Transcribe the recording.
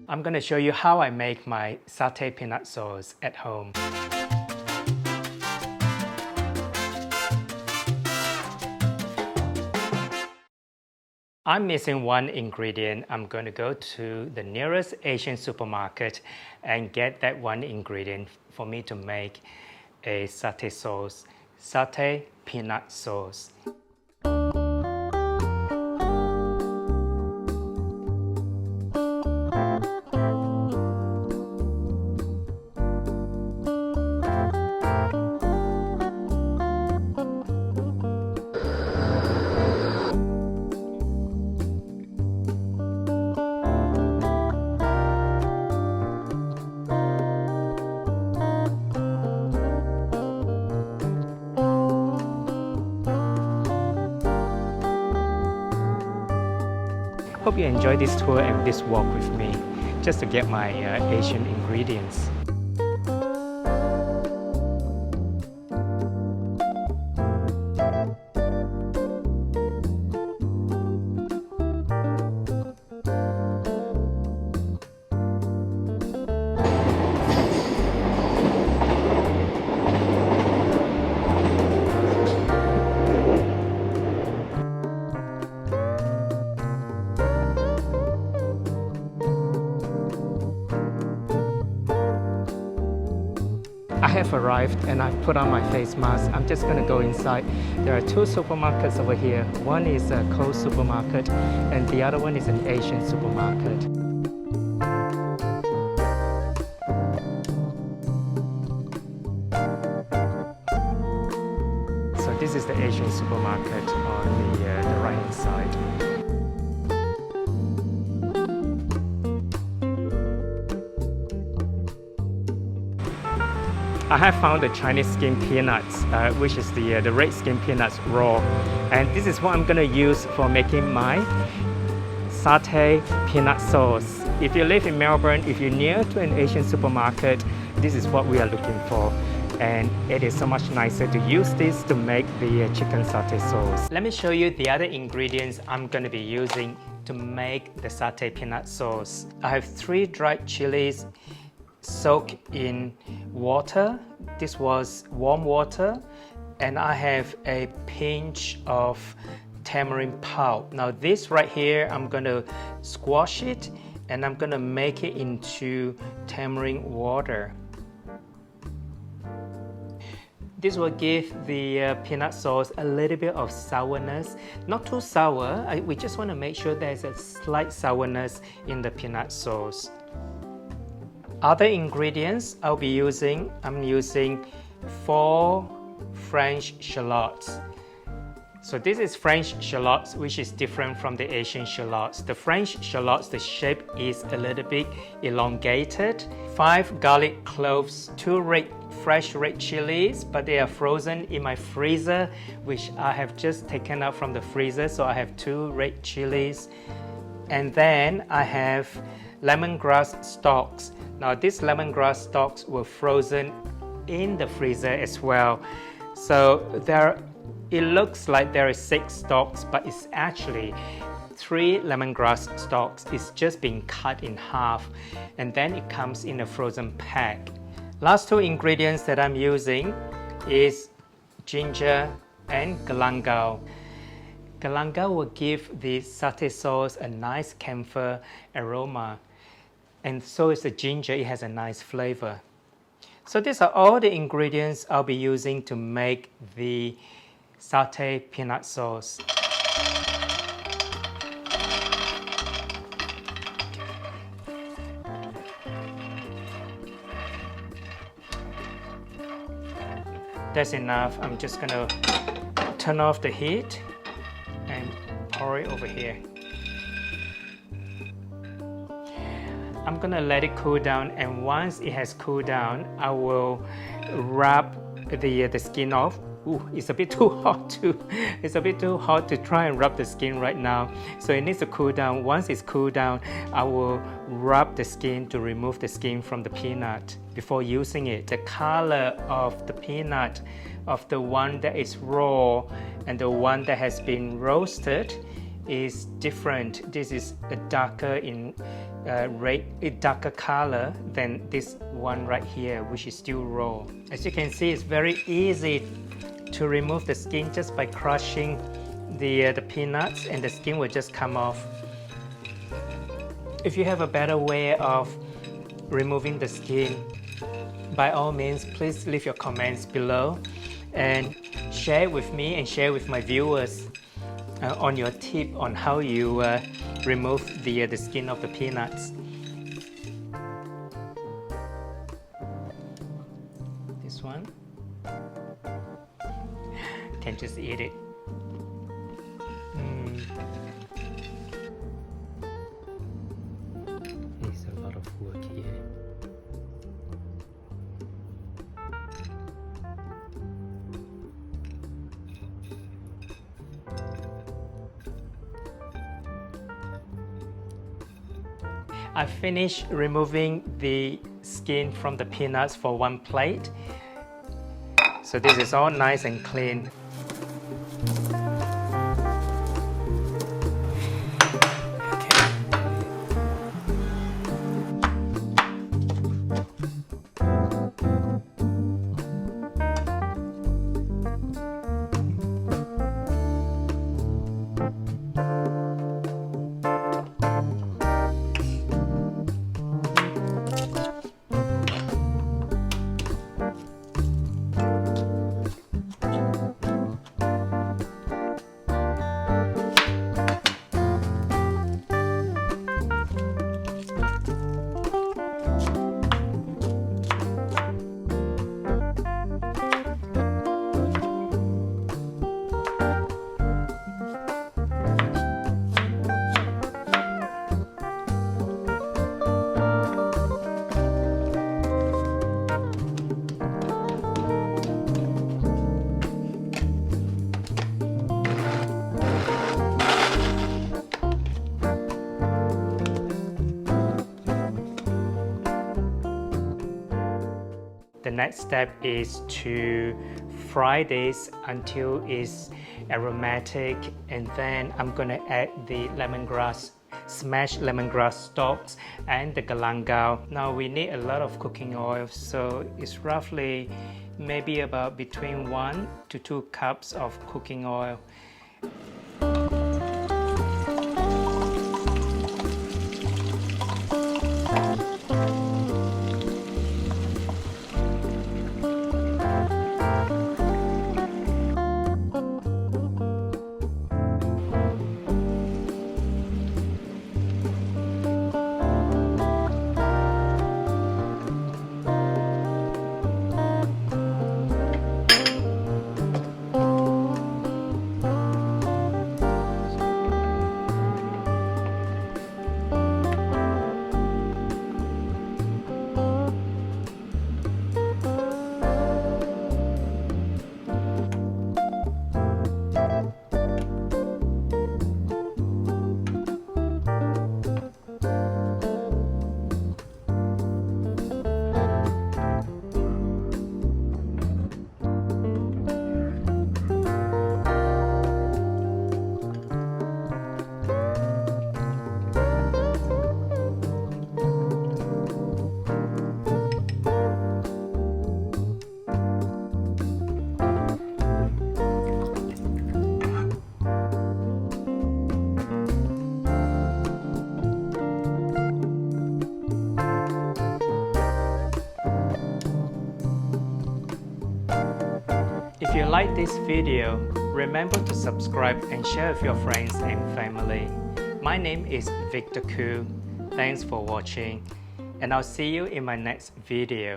I'm going to show you how I make my satay peanut sauce at home. I'm missing one ingredient. I'm going to go to the nearest Asian supermarket and get that one ingredient for me to make a satay sauce, satay peanut sauce. Hope you enjoy this tour and this walk with me, just to get my Asian ingredients. I have arrived and I've put on my face mask. I'm just going to go inside. There are two supermarkets over here. One is a Coles supermarket and the other one is an Asian supermarket. So this is the Asian supermarket on the right-hand side. I have found the Chinese skin peanuts, which is the red skin peanuts raw. And this is what I'm going to use for making my satay peanut sauce. If you live in Melbourne, if you're near to an Asian supermarket, this is what we are looking for. And it is so much nicer to use this to make the chicken satay sauce. Let me show you the other ingredients I'm going to be using to make the satay peanut sauce. I have 3 dried chilies soaked in water. This was warm water, and I have a pinch of tamarind pulp. Now this right here, I'm going to squash it and I'm going to make it into tamarind water. This will give the peanut sauce a little bit of sourness, not too sour. We just want to make sure there's a slight sourness in the peanut sauce. Other ingredients I'm using 4 French shallots. So this is French shallots, which is different from the Asian shallots. The French shallots, the shape is a little bit elongated. 5 garlic cloves, 2 fresh red chilies, but they are frozen in my freezer, which I have just taken out from the freezer. So I have 2 red chilies. And then I have lemongrass stalks. Now these lemongrass stalks were frozen in the freezer as well. So it looks like there are 6 stalks, but it's actually 3 lemongrass stalks. It's just been cut in half, and then it comes in a frozen pack. Last 2 ingredients that I'm using is ginger and galangal. Galangal will give the satay sauce a nice camphor aroma. And so is the ginger, it has a nice flavor. So these are all the ingredients I'll be using to make the satay peanut sauce. That's enough. I'm just gonna turn off the heat and pour it over here. I'm gonna let it cool down, and once it has cooled down, I will rub the skin off. Ooh, it's a bit too hot to try and rub the skin right now. So it needs to cool down. Once it's cooled down, I will rub the skin to remove the skin from the peanut before using it. The color of the peanut, of the one that is raw and the one that has been roasted, is different. This is a darker darker color than this one right here, which is still raw. As you can see, it's very easy to remove the skin just by crushing the peanuts, and the skin will just come off. If you have a better way of removing the skin, by all means, please leave your comments below and share it with me and share with my viewers on your tip on how you remove the skin of the peanuts. This one, can just eat it. There's a lot of work here. I finished removing the skin from the peanuts for one plate. So this is all nice and clean. The next step is to fry this until it's aromatic, and then I'm gonna add the lemongrass, smashed lemongrass stalks and the galangal. Now we need a lot of cooking oil, so it's roughly maybe about between 1 to 2 cups of cooking oil. If you like this video, remember to subscribe and share with your friends and family. My name is Victor Koo. Thanks for watching, and I'll see you in my next video.